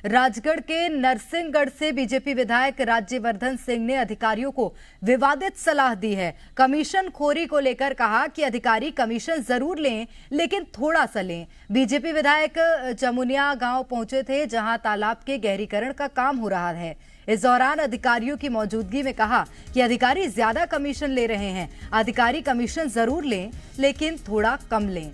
राजगढ़ के नरसिंहगढ़ से बीजेपी विधायक राज्यवर्धन सिंह ने अधिकारियों को विवादित सलाह दी है। कमीशन खोरी को लेकर कहा कि अधिकारी कमीशन जरूर लें, लेकिन थोड़ा सा लें। बीजेपी विधायक जमुनिया गांव पहुंचे थे, जहां तालाब के गहरीकरण का काम हो रहा है। इस दौरान अधिकारियों की मौजूदगी में कहा कि अधिकारी ज्यादा कमीशन ले रहे हैं। अधिकारी कमीशन जरूर लें, लेकिन थोड़ा कम लें।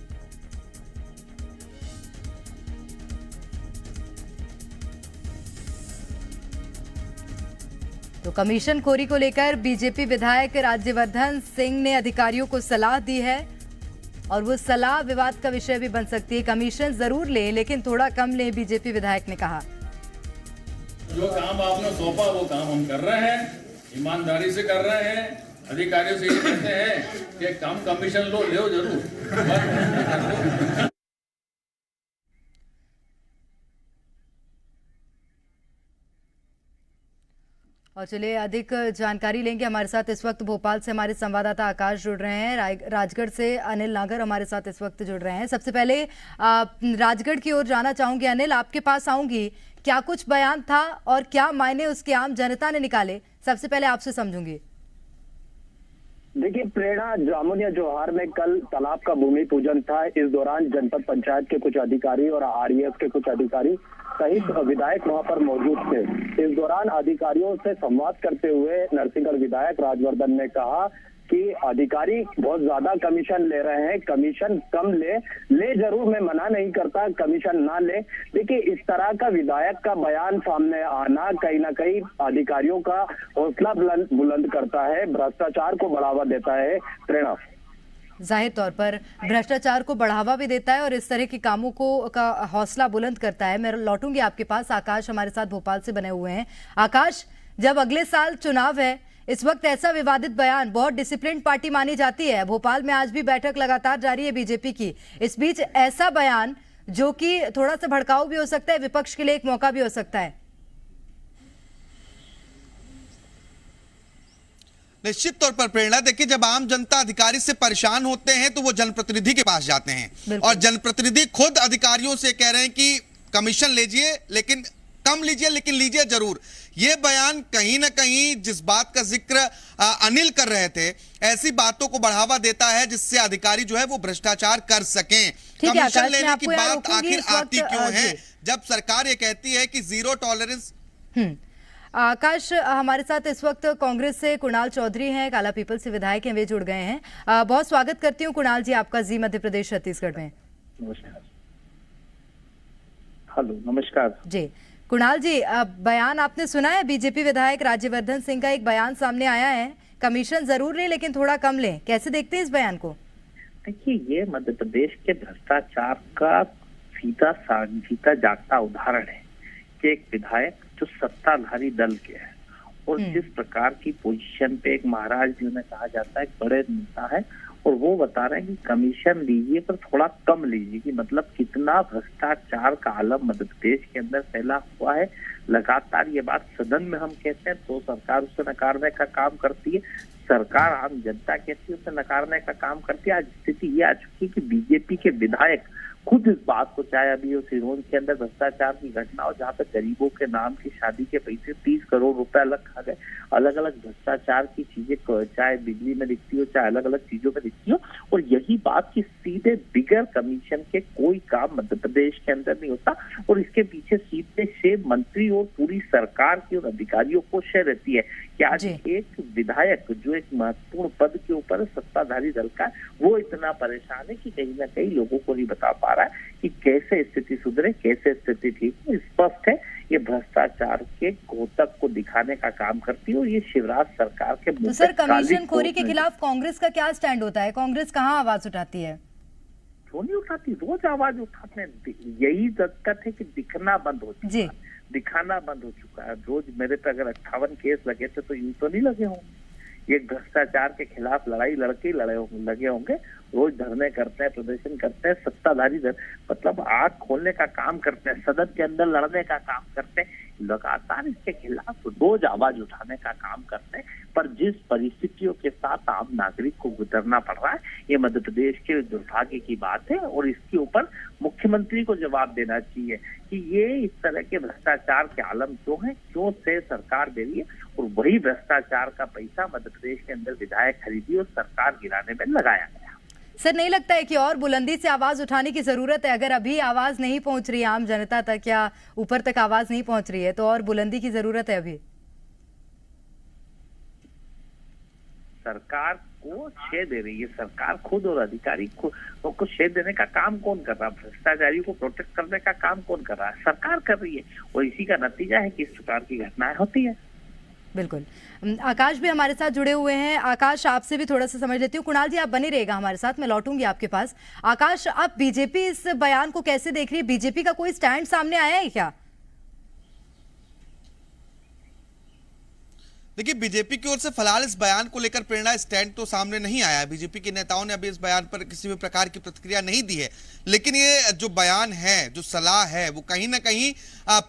तो कमीशन खोरी को लेकर बीजेपी विधायक राज्यवर्धन सिंह ने अधिकारियों को सलाह दी है और वो सलाह विवाद का विषय भी बन सकती है। कमीशन जरूर लें, लेकिन थोड़ा कम लें, बीजेपी विधायक ने कहा। जो काम आपने सौंपा वो काम हम कर रहे हैं, ईमानदारी से कर रहे हैं। अधिकारियों से ये कहते हैं कि कम कमीशन लो जरूर। और चलिए अधिक जानकारी लेंगे। हमारे साथ इस वक्त भोपाल से हमारे संवाददाता आकाश जुड़ रहे हैं। राजगढ़ से अनिल नागर हमारे साथ इस वक्त जुड़ रहे हैं। सबसे पहले राजगढ़ की ओर जाना चाहूंगी। अनिल, आपके पास आऊंगी। क्या कुछ बयान था और क्या मायने उसके आम जनता ने निकाले, सबसे पहले आपसे समझूंगी। देखिए प्रेरणा, जामुनिया जोहार में कल तालाब का भूमि पूजन था। इस दौरान जनपद पंचायत के कुछ अधिकारी और आरईएफ के कुछ अधिकारी सहित विधायक वहां पर मौजूद थे। इस दौरान अधिकारियों से संवाद करते हुए नरसिंहगढ़ विधायक राजवर्धन ने कहा कि अधिकारी बहुत ज्यादा कमीशन ले रहे हैं, कमीशन कम ले जरूर, मैं मना नहीं करता कमीशन ना ले। देखिए इस तरह का विधायक का बयान सामने आना कहीं ना कहीं अधिकारियों का हौसला बुलंद करता है, भ्रष्टाचार को बढ़ावा देता है। प्रेरणा, जाहिर तौर पर भ्रष्टाचार को बढ़ावा भी देता है और इस तरह के कामों को का हौसला बुलंद करता है। मैं लौटूंगी आपके पास। आकाश हमारे साथ भोपाल से बने हुए हैं। आकाश, जब अगले साल चुनाव है, इस वक्त ऐसा विवादित बयान, बहुत डिसिप्लिन पार्टी मानी जाती है, भोपाल में आज भी बैठक लगातार जारी है बीजेपी की, इस बीच ऐसा बयान जो कि थोड़ा सा भड़काऊ भी हो सकता है, विपक्ष के लिए एक मौका भी हो सकता है। निश्चित तौर पर प्रेरणा, देखिए जब आम जनता अधिकारी से परेशान होते हैं तो वो जनप्रतिनिधि के पास जाते हैं और जनप्रतिनिधि खुद अधिकारियों से कह रहे हैं कि कमीशन लीजिए, लेकिन कम लीजिए, लेकिन लीजिए जरूर। ये बयान कहीं ना कहीं जिस बात का जिक्र अनिल कर रहे थे, ऐसी बातों को बढ़ावा देता है जिससे अधिकारी जो है वो भ्रष्टाचार कर सकें। कमीशन लेने की बात आखिर आती क्यों है जब सरकार ये कहती है कि जीरो टॉलरेंस। आकाश, हमारे साथ इस वक्त कांग्रेस से कुणाल चौधरी हैं, काला पीपल से विधायक हैं, वे जुड़ गए हैं। बहुत स्वागत करती हूँ कुणाल जी आपका जी मध्य प्रदेश छत्तीसगढ़ में। नमस्कार। हेलो, नमस्कार जी। कुणाल जी, बयान आपने सुना है, बीजेपी विधायक राज्यवर्धन सिंह का एक बयान सामने आया है, कमीशन जरूर लें लेकिन थोड़ा कम लें। कैसे देखते हैं इस बयान को? देखिए, ये मध्य प्रदेश के भ्रष्टाचार का सीधा जागता उदाहरण है कि एक विधायक जो सत्ताधारी दल के है और जिस प्रकार की पोजीशन पे एक महाराज जी ने कहा जाता है, एक बड़े नेता है, और वो बता रहे हैं कि कमीशन लीजिए पर थोड़ा कम लीजिए, कि मतलब कितना भ्रष्टाचार का आलम मध्य प्रदेश के अंदर फैला हुआ है। लगातार ये बात सदन में हम कहते हैं तो सरकार उसे नकारने का काम करती है, सरकार आम जनता कहती है उसे नकारने का काम करती है। आज स्थिति ये आ चुकी है कि बीजेपी के विधायक खुद इस बात को, चाहे अभी वो सिरोंज के अंदर भ्रष्टाचार की घटना हो जहाँ पे गरीबों के नाम की शादी के पैसे 30 करोड़ रुपए अलग खा गए, अलग अलग भ्रष्टाचार की चीजें चाहे बिजली में दिखती हो चाहे अलग अलग चीजों में दिखती हो, और यही बात की सीधे बिगर कमीशन के कोई काम मध्य प्रदेश के अंदर नहीं होता और इसके पीछे सीधे से मंत्री और पूरी सरकार की और अधिकारियों को शय रहती है कि आज एक विधायक जो एक महत्वपूर्ण पद के ऊपर सत्ताधारी दल का, वो इतना परेशान है कि कहीं ना कहीं लोगों को नहीं बता पा रहा है कि कैसे स्थिति सुधरे, कैसे स्थिति ठीक है। स्पष्ट है ये भ्रष्टाचार के घोतक को दिखाने का काम करती है और ये शिवराज सरकार के तो सर, कमीशन खोरी के खिलाफ कांग्रेस का क्या स्टैंड होता है? कांग्रेस कहाँ आवाज उठाती है? क्यों नहीं उठाती, रोज आवाज उठाते हैं। यही दिक्कत है कि दिखना बंद हो चुका है, दिखाना बंद हो चुका है। रोज मेरे पे अगर 58 केस लगे थे तो यूं तो नहीं लगे होंगे। ये भ्रष्टाचार के खिलाफ लड़ाई लगे होंगे रोज धरने करते हैं, प्रदर्शन करते हैं, सत्ताधारी मतलब आग खोलने का काम करते हैं, सदन के अंदर लड़ने का काम करते हैं, लगातार इसके खिलाफ रोज आवाज उठाने का काम करते हैं। पर जिस परिस्थितियों के साथ आम नागरिक को गुजरना पड़ रहा है, ये मध्य प्रदेश के दुर्भाग्य की बात है और इसके ऊपर मुख्यमंत्री को जवाब देना चाहिए कि ये इस तरह के भ्रष्टाचार के आलम क्यों है, क्यों से सरकार दे रही है और वही भ्रष्टाचार का पैसा मध्य प्रदेश के अंदर विधायक खरीदी और सरकार गिराने में लगाया गया। सर, नहीं लगता है कि और बुलंदी से आवाज उठाने की जरूरत है? अगर अभी आवाज नहीं पहुंच रही है आम जनता तक या ऊपर तक आवाज नहीं पहुंच रही है तो और बुलंदी की जरूरत है अभी। सरकार को छेद दे रही है, सरकार खुद और अधिकारी को छेद देने का काम कौन कर रहा है? भ्रष्टाचारी को प्रोटेक्ट करने का काम कौन कर रहा है? सरकार कर रही है और इसी का नतीजा है कि इस प्रकार की घटनाएं होती है। बिल्कुल। आकाश भी हमारे साथ जुड़े हुए हैं। आकाश, आपसे भी थोड़ा सा समझ लेती हूँ। कुणाल जी, आप बने रहेगा हमारे साथ, मैं लौटूंगी आपके पास। आकाश, आप बीजेपी इस बयान को कैसे देख रही है? बीजेपी का कोई स्टैंड सामने आया है क्या? देखिए, बीजेपी की ओर से फिलहाल इस बयान को लेकर प्रेरणा स्टैंड तो सामने नहीं आया है। बीजेपी के नेताओं ने अभी इस बयान पर किसी भी प्रकार की प्रतिक्रिया नहीं दी है, लेकिन ये जो बयान है, जो सलाह है, वो कहीं ना कहीं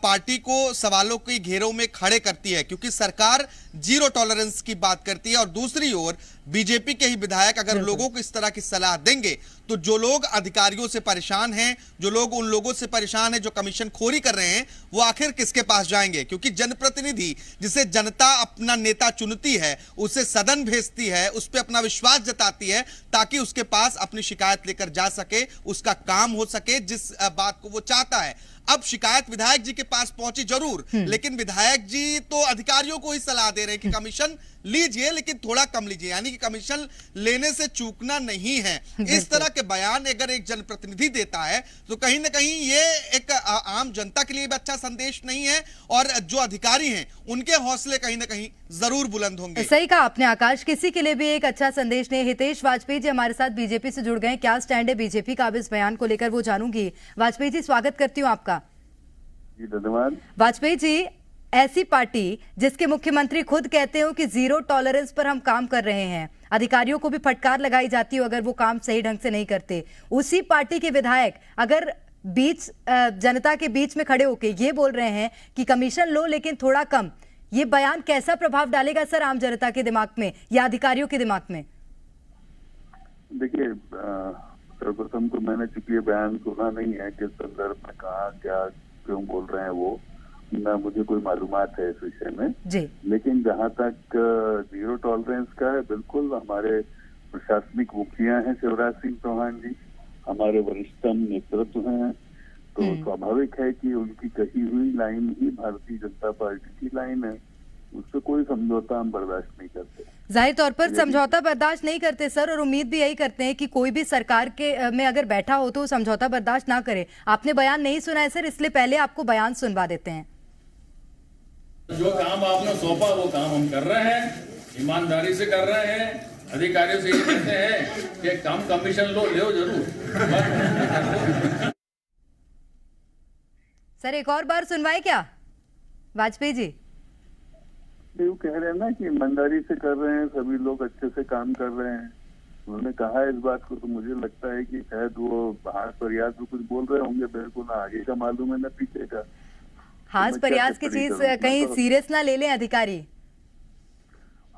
पार्टी को सवालों के घेरों में खड़े करती है, क्योंकि सरकार जीरो टॉलरेंस की बात करती है और दूसरी ओर बीजेपी के ही विधायक अगर लोगों को इस तरह की सलाह देंगे तो जो लोग अधिकारियों से परेशान हैं, जो लोग उन लोगों से परेशान हैं जो कमीशन खोरी कर रहे हैं, वो आखिर किसके पास जाएंगे? क्योंकि जनप्रतिनिधि जिसे जनता अपना नेता चुनती है, उसे सदन भेजती है, उस पर अपना विश्वास जताती है ताकि उसके पास अपनी शिकायत लेकर जा सके, उसका काम हो सके जिस बात को वो चाहता है। अब शिकायत विधायक जी के पास पहुंची जरूर, लेकिन विधायक जी तो अधिकारियों को ही सलाह दे रहे हैं कि कमीशन लीजिए लेकिन थोड़ा कम लीजिए, यानी कि कमीशन लेने से चूकना नहीं है। इस तरह के बयान अगर एक जनप्रतिनिधि देता है तो कहीं ना कहीं ये एक आम जनता के लिए भी अच्छा संदेश नहीं है और जो अधिकारी हैं उनके हौसले कहीं ना कहीं जरूर बुलंद होंगे। सही कहा आपने आकाश, किसी के लिए भी एक अच्छा संदेश नहीं। हितेश वाजपेयी जी हमारे साथ बीजेपी से जुड़ गए। क्या स्टैंड है बीजेपी का अब इस बयान को लेकर, वो जानूंगी। वाजपेयी जी, स्वागत करती हूँ आपका। जी धन्यवाद। वाजपेयी जी, ऐसी पार्टी जिसके मुख्यमंत्री खुद कहते हो कि जीरो टॉलरेंस पर हम काम कर रहे हैं, अधिकारियों को भी फटकार लगाई जाती हो अगर वो काम सही ढंग से नहीं करते, उसी पार्टी के विधायक अगर जनता के बीच में खड़े होके ये बोल रहे हैं कि कमीशन लो लेकिन थोड़ा कम, ये बयान कैसा प्रभाव डालेगा सर आम जनता के दिमाग में या अधिकारियों के दिमाग में? देखिए, सर्वप्रथम तो मैंने चूंकि ये बयान सुना नहीं है किस संदर्भ में कहा, क्या, क्यों बोल रहे हैं, वो ना मुझे कोई मालूमात है इस विषय में जी। लेकिन जहाँ तक जीरो टॉलरेंस का है, बिल्कुल हमारे प्रशासनिक मुखिया हैं शिवराज सिंह चौहान जी, हमारे वरिष्ठतम नेतृत्व हैं, तो स्वाभाविक है कि उनकी कही हुई लाइन ही भारतीय जनता पार्टी की लाइन है, उससे कोई समझौता हम बर्दाश्त नहीं करते। जाहिर तौर पर समझौता बर्दाश्त नहीं करते सर, और उम्मीद भी यही करते हैं कि कोई भी सरकार के में अगर बैठा हो तो समझौता बर्दाश्त ना करे। आपने बयान नहीं सुना है सर, इसलिए पहले आपको बयान सुनवा देते हैं। जो काम आपने सौंपा वो काम हम कर रहे हैं, ईमानदारी से कर रहे हैं। अधिकारियों से ये कहते हैं कि कम कमीशन लो जरूर। सर, एक और बार सुनवाए क्या वाजपेयी जी? वो कह रहे हैं ना कि ईमानदारी से कर रहे हैं, सभी लोग अच्छे से काम कर रहे हैं, उन्होंने कहा इस बात को, तो मुझे लगता है कि शायद वो हाथ प्रयास में कुछ बोल रहे होंगे, मेरे को ना आगे का मालूम है ना पीछे का। हाथ प्रयास की चीज कहीं सीरियस ना ले लें अधिकारी।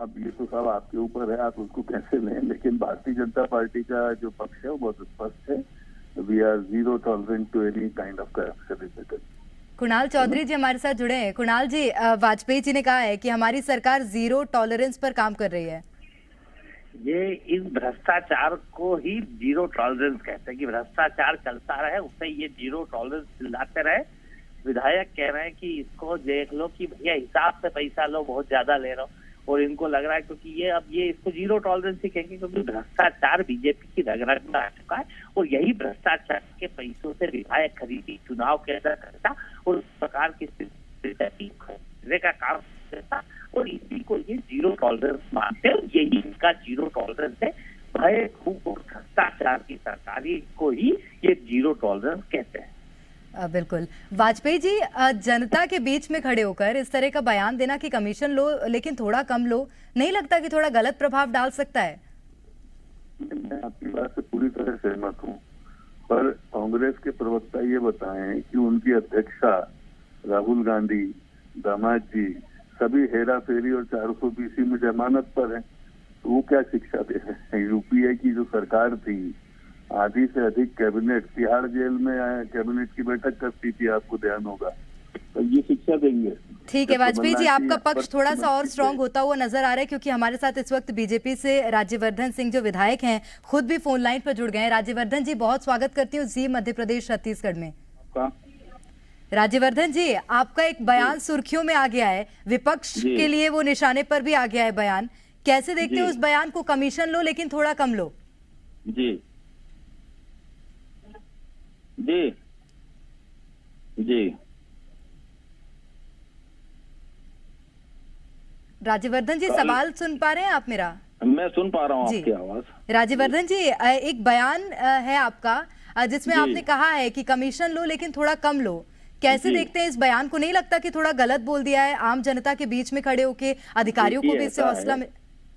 अब ये तो सब आपके ऊपर है, आप उसको कैसे लें, लेकिन भारतीय जनता पार्टी का जो पक्ष है वो बहुत स्पष्ट है, we are zero tolerant to any kind of corruption. Kunal Chaudhary ji हमारे साथ जुड़े हैं। कुणाल जी, वाजपेयी जी ने कहा है कि हमारी सरकार जीरो टॉलरेंस पर काम कर रही है। ये इस भ्रष्टाचार को ही जीरो टॉलरेंस कहते हैं कि भ्रष्टाचार चलता रहे, उससे ये जीरो टॉलरेंस चिल्लाते रहे। विधायक कह रहे हैं कि इसको देख लो कि भैया हिसाब से पैसा लो, बहुत ज्यादा ले रहा हो, और इनको लग रहा है क्योंकि ये अब ये इसको जीरो टॉलरेंस ही कहेंगे क्योंकि भ्रष्टाचार बीजेपी की रग-रग में आ चुका है और यही भ्रष्टाचार के पैसों से विधायक खरीदी, चुनाव के अंदर करता और उस प्रकार की स्थिति खरीदने का काम करता और इसी को ये जीरो टॉलरेंस मानते हैं। यही इनका जीरो टॉलरेंस है, भय, खूब और भ्रष्टाचार की सरकारी को ही ये जीरो टॉलरेंस कहते हैं। बिल्कुल। वाजपेयी जी, जनता के बीच में खड़े होकर इस तरह का बयान देना कि कमीशन लो लेकिन थोड़ा कम लो, नहीं लगता कि थोड़ा गलत प्रभाव डाल सकता है? मैं आपकी बात से पूरी तरह सहमत हूँ, पर कांग्रेस के प्रवक्ता ये बताएं कि उनकी अध्यक्षा राहुल गांधी, दामाद जी सभी हेरा फेरी और 420 में जमानत पर हैं, तो वो क्या शिक्षा दे रहे हैं? यूपीए की जो सरकार थी, आधी से अधिक कैबिनेट तिहाड़ जेल में कैबिनेट की बैठक करती थी, आपको ध्यान होगा, तो ये शिक्षा देंगे? ठीक है वाजपेयी जी, आपका पक्ष थोड़ा सा और स्ट्रांग होता हुआ नजर आ रहा है, क्योंकि हमारे साथ इस वक्त बीजेपी से राज्यवर्धन सिंह जो विधायक हैं खुद भी फोन लाइन पर जुड़ गए हैं। राज्यवर्धन जी, बहुत स्वागत करती हूँ जी मध्य प्रदेश छत्तीसगढ़ में। राज्यवर्धन जी, आपका एक बयान सुर्खियों में आ गया है, विपक्ष के लिए वो निशाने पर भी आ गया है बयान, कैसे देखते हो उस बयान को? कमीशन लो लेकिन थोड़ा कम लो। जी जी जी राज्यवर्धन जी, सवाल सुन पा रहे हैं आप मेरा? मैं सुन पा रहा हूँ आपकी आवाज। राज्यवर्धन जी, एक बयान है आपका जिसमें आपने कहा है कि कमीशन लो लेकिन थोड़ा कम लो, कैसे देखते हैं इस बयान को? नहीं लगता कि थोड़ा गलत बोल दिया है? आम जनता के बीच में खड़े होके अधिकारियों को भी इससे हौसला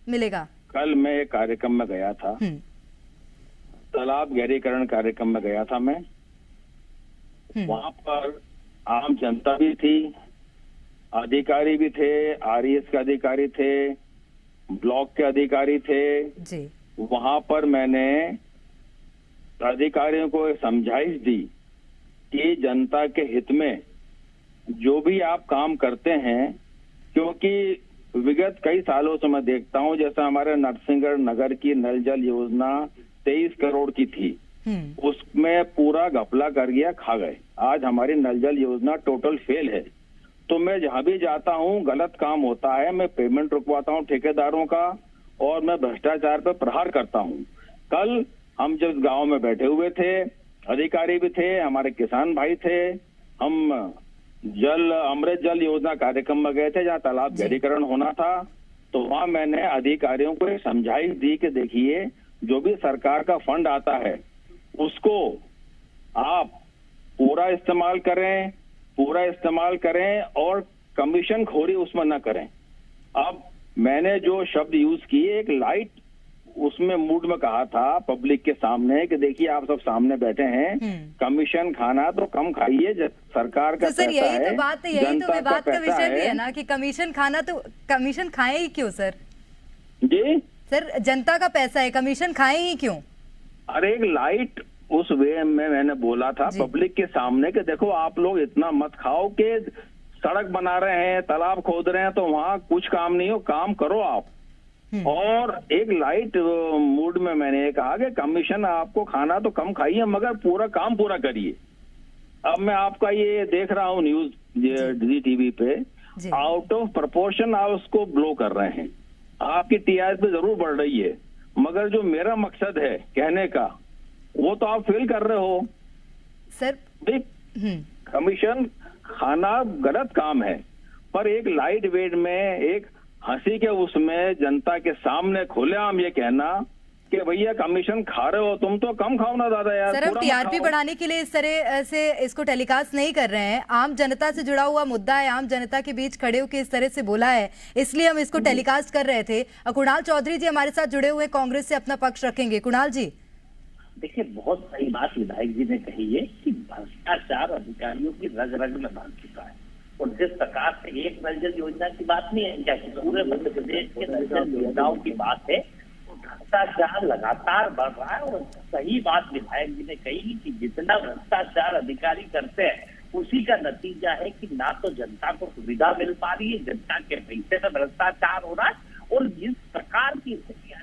मिलेगा। कल मैं एक कार्यक्रम में गया था, तालाब गहरीकरण कार्यक्रम में गया था मैं, वहां पर आम जनता भी थी, अधिकारी भी थे, आरईएस के अधिकारी थे, ब्लॉक के अधिकारी थे जी। वहां पर मैंने अधिकारियों को समझाइश दी कि जनता के हित में जो भी आप काम करते हैं, क्योंकि विगत कई सालों से मैं देखता हूं, जैसा हमारे नरसिंहगढ़ नगर की नल जल योजना 23 करोड़ की थी, उसमें पूरा घपला कर गया, खा गए। आज हमारी नल जल योजना टोटल फेल है। तो मैं जहां भी जाता हूं गलत काम होता है, मैं पेमेंट रुकवाता हूं ठेकेदारों का, और मैं भ्रष्टाचार पर प्रहार करता हूं। कल हम जब गांव में बैठे हुए थे, अधिकारी भी थे, हमारे किसान भाई थे, हम अमृत जल योजना कार्यक्रम में गए थे जहाँ तालाब गहरीकरण होना था, तो वहां मैंने अधिकारियों को एक समझाइश दी कि देखिए, जो भी सरकार का फंड आता है उसको आप पूरा इस्तेमाल करें और कमीशन खोरी उसमें न करें। अब मैंने जो शब्द यूज किए, एक लाइट उसमें मूड में कहा था पब्लिक के सामने कि देखिए आप सब सामने बैठे हैं, कमीशन खाना तो कम खाइए, सरकार का तो सर पैसा है, यही तो विवाद का विषय भी है ना कि कमीशन खाना, तो कमीशन खाए ही क्यों सर? जी सर, जनता का पैसा है, कमीशन खाए ही क्यों? अरे एक लाइट उस वे में मैंने बोला था पब्लिक के सामने कि देखो आप लोग इतना मत खाओ कि सड़क बना रहे हैं, तालाब खोद रहे हैं, तो वहाँ कुछ काम नहीं हो, काम करो आप। और एक लाइट मूड में मैंने कहा कि कमीशन आपको खाना तो कम खाइए, मगर पूरा काम पूरा करिए। अब मैं आपका ये देख रहा हूँ न्यूज जी टीवी पे, आउट ऑफ प्रोपोर्शन आप उसको ब्लो कर रहे हैं। आपकी टीआरपी जरूर बढ़ रही है, मगर जो मेरा मकसद है कहने का, वो तो आप फेल कर रहे हो सर। कमीशन खाना गलत काम है, पर एक लाइट वेट में, एक हंसी के उसमें जनता के सामने खुलेआम ये कहना कि भैया कमीशन खा रहे हो तुम, तो कम खाओ ना दादा यार। सर, हम टीआरपी बढ़ाने के लिए इस तरह से इसको टेलीकास्ट नहीं कर रहे हैं, आम जनता से जुड़ा हुआ मुद्दा है, आम जनता के बीच खड़े होकर इस तरह से बोला है, इसलिए हम इसको टेलीकास्ट कर रहे थे। कुणाल चौधरी जी हमारे साथ जुड़े हुए, कांग्रेस से अपना पक्ष रखेंगे। कुणाल जी, देखिए, बहुत सही बात विधायक जी ने कही है कि भ्रष्टाचार अधिकारियों की रग रग में भर चुका है, और जिस प्रकार से एक नल जल योजना की बात नहीं है, क्या पूरे मध्य प्रदेश के नल जल योजनाओं की बात है, तो भ्रष्टाचार लगातार बढ़ रहा है। और सही बात विधायक जी ने कही कि जितना भ्रष्टाचार अधिकारी करते हैं उसी का नतीजा है कि ना तो जनता को सुविधा मिल पा रही है, जनता के पैसे में भ्रष्टाचार हो रहा है, और जिस प्रकार की स्थितियां,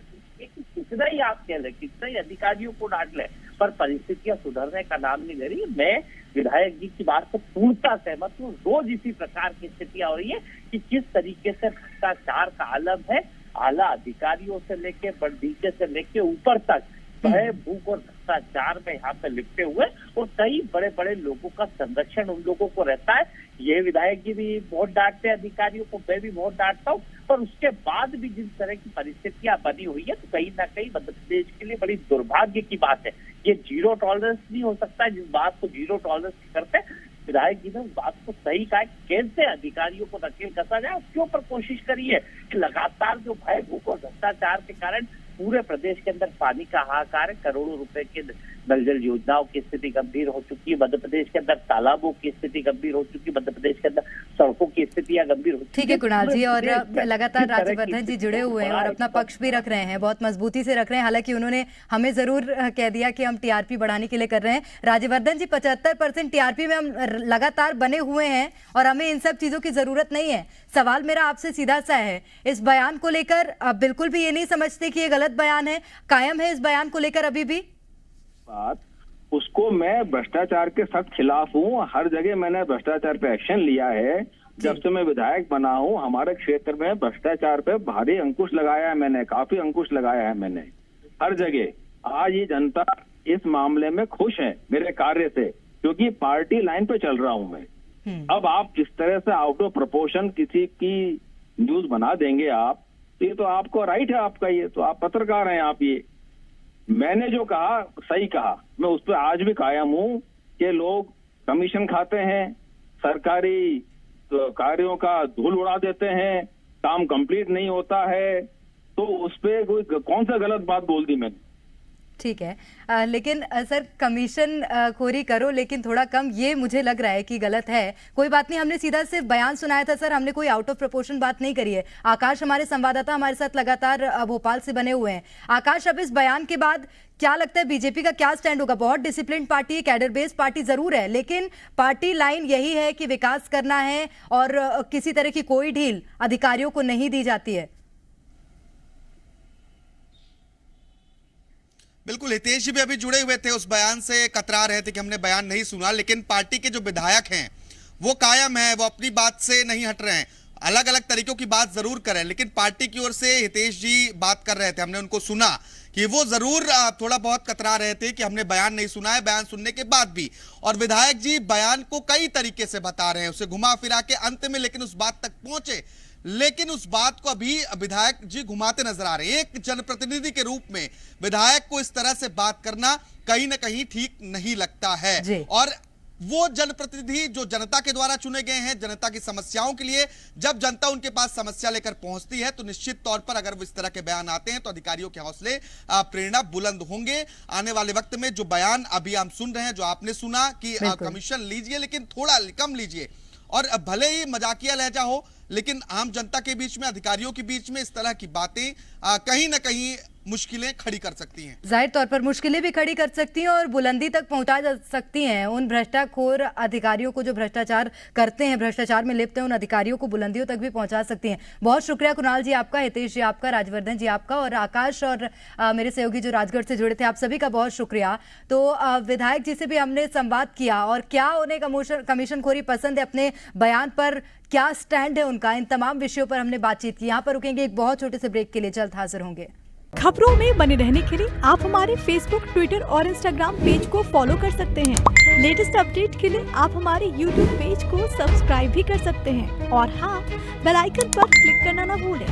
कितना ही आप कह रहे, कितना ही अधिकारियों को डांट ले, पर परिस्थितियां सुधरने का नाम नहीं ले रही। मैं विधायक जी की बात से पूर्णतः सहमत हूँ। रोज इसी प्रकार की स्थितियां हो रही है कि किस तरीके से भ्रष्टाचार का आलम है, आला अधिकारियों से लेके नीचे से लेके ऊपर तक भय, भूख और भ्रष्टाचार में यहाँ पे लिपटे हुए, और कई बड़े बड़े लोगों का संरक्षण उन लोगों को रहता है। ये विधायक जी भी बहुत डांटते हैं अधिकारियों को, मैं भी बहुत डांटता हूँ, पर उसके बाद भी जिस तरह की परिस्थितियां बनी हुई है, तो कहीं ना कहीं मध्य प्रदेश के लिए बड़ी दुर्भाग्य की बात है। ये जीरो टॉलरेंस नहीं हो सकता, जिस बात को जीरो टॉलरेंस करते हैं, विधायक जी ने उस बात को सही कहा, कैसे अधिकारियों को नकेल कसा जाए उसके ऊपर कोशिश करी है कि लगातार जो भय, भूख और भ्रष्टाचार के कारण पूरे प्रदेश के अंदर पानी का हाहाकार है। करोड़ों रुपए के नल जल योजनाओं की स्थिति गंभीर हो चुकी है। मध्य प्रदेश के अंदर तालाबों की स्थिति गंभीर हो चुकी है। मध्य प्रदेश के अंदर सड़कों की स्थितियां गंभीर हो चुकी है। ठीक है कुणाल जी, और लगातार राज्यवर्धन जी जुड़े हुए हैं और अपना पक्ष भी रख रहे हैं, बहुत मजबूती से रख रहे हैं। हालांकि उन्होंने हमें जरूर कह दिया कि हम टीआरपी बढ़ाने के लिए कर रहे हैं। राज्यवर्धन जी, 75% टीआरपी में हम लगातार बने हुए हैं और हमें इन सब चीजों की जरूरत नहीं है। सवाल मेरा आपसे सीधा सा है, इस बयान को लेकर आप बिल्कुल भी ये नहीं समझते कि ये गलत बयान है, कायम है इस बयान को लेकर अभी भी? बात उसको, मैं भ्रष्टाचार के सख्त खिलाफ हूँ। हर जगह मैंने भ्रष्टाचार पे एक्शन लिया है। जब से मैं विधायक बना हूँ हमारे क्षेत्र में भ्रष्टाचार पे भारी अंकुश लगाया है मैंने, काफी अंकुश लगाया है मैंने हर जगह। आज ये जनता इस मामले में खुश है मेरे कार्य से, क्योंकि पार्टी लाइन पे चल रहा हूँ मैं। अब आप किस तरह से आउट ऑफ प्रोपोर्शन किसी की न्यूज बना देंगे आप, तो ये तो आपको राइट है आपका, ये तो आप पत्रकार हैं आप। ये मैंने जो कहा सही कहा, मैं उस पर आज भी कायम हूँ कि लोग कमीशन खाते हैं, सरकारी कार्यों का धूल उड़ा देते हैं, काम कंप्लीट नहीं होता है, तो उस पर कोई कौन सा गलत बात बोल दी मैंने? ठीक है, लेकिन सर कमीशन खोरी करो लेकिन थोड़ा कम, ये मुझे लग रहा है कि गलत है। कोई बात नहीं, हमने सीधा सिर्फ बयान सुनाया था सर, हमने कोई आउट ऑफ प्रोपोर्शन बात नहीं करी है। आकाश हमारे संवाददाता हमारे साथ लगातार भोपाल से बने हुए हैं। आकाश, अब इस बयान के बाद क्या लगता है बीजेपी का क्या स्टैंड होगा? बहुत डिसिप्लिन पार्टी है, कैडर बेस्ड पार्टी जरूर है, लेकिन पार्टी लाइन यही है कि विकास करना है और किसी तरह की कोई ढील अधिकारियों को नहीं दी जाती है। बिल्कुल, हितेश जी भी अभी जुड़े हुए थे, उस बयान से कतरा रहे थे कि हमने बयान नहीं सुना, लेकिन पार्टी के जो विधायक हैं वो कायम है, वो अपनी बात से नहीं हट रहे हैं। अलग अलग तरीकों की बात जरूर करें, लेकिन पार्टी की ओर से हितेश जी बात कर रहे थे, हमने उनको सुना कि वो जरूर थोड़ा बहुत कतरा रहे थे कि हमने बयान नहीं सुना है, बयान सुनने के बाद भी। और विधायक जी बयान को कई तरीके से बता रहे हैं, उसे घुमा फिरा के अंत में लेकिन उस बात तक पहुंचे, लेकिन उस बात को अभी विधायक जी घुमाते नजर आ रहे हैं। एक जनप्रतिनिधि के रूप में विधायक को इस तरह से बात करना कहीं ना कहीं ठीक नहीं लगता है। और वो जनप्रतिनिधि जो जनता के द्वारा चुने गए हैं, जनता की समस्याओं के लिए, जब जनता उनके पास समस्या लेकर पहुंचती है तो निश्चित तौर पर अगर वो इस तरह के बयान आते हैं तो अधिकारियों के हौसले प्रेरणा बुलंद होंगे। आने वाले वक्त में जो बयान अभी हम सुन रहे हैं, जो आपने सुना कि कमीशन लीजिए लेकिन थोड़ा कम लीजिए, और भले ही मजाकिया लहजा हो, लेकिन आम जनता के बीच में, अधिकारियों के बीच में इस तरह की बातें कहीं ना कहीं मुश्किलें खड़ी कर सकती हैं। जाहिर तौर पर मुश्किलें भी खड़ी कर सकती हैं और बुलंदी तक पहुंचा जा सकती हैं उन भ्रष्टाखोर अधिकारियों को जो भ्रष्टाचार करते हैं, भ्रष्टाचार में लिप्त हैं, उन अधिकारियों को बुलंदियों तक भी पहुंचा सकती हैं। बहुत शुक्रिया कुणाल जी आपका, हितेश जी आपका, राजवर्धन जी आपका, और आकाश और मेरे सहयोगी जो राजगढ़ से जुड़े थे, आप सभी का बहुत शुक्रिया। तो विधायक जी से भी हमने संवाद किया और क्या उन्हें कमीशनखोरी पसंद है, अपने बयान पर क्या स्टैंड है उनका, इन तमाम विषयों पर हमने बातचीत की। यहाँ पर रुकेंगे एक बहुत छोटे से ब्रेक के लिए, जल्द हाजिर होंगे। खबरों में बने रहने के लिए आप हमारे फेसबुक, ट्विटर और इंस्टाग्राम पेज को फॉलो कर सकते हैं। लेटेस्ट अपडेट के लिए आप हमारे यूट्यूब पेज को सब्सक्राइब भी कर सकते हैं और हाँ, बेल आइकन पर क्लिक करना ना भूलें।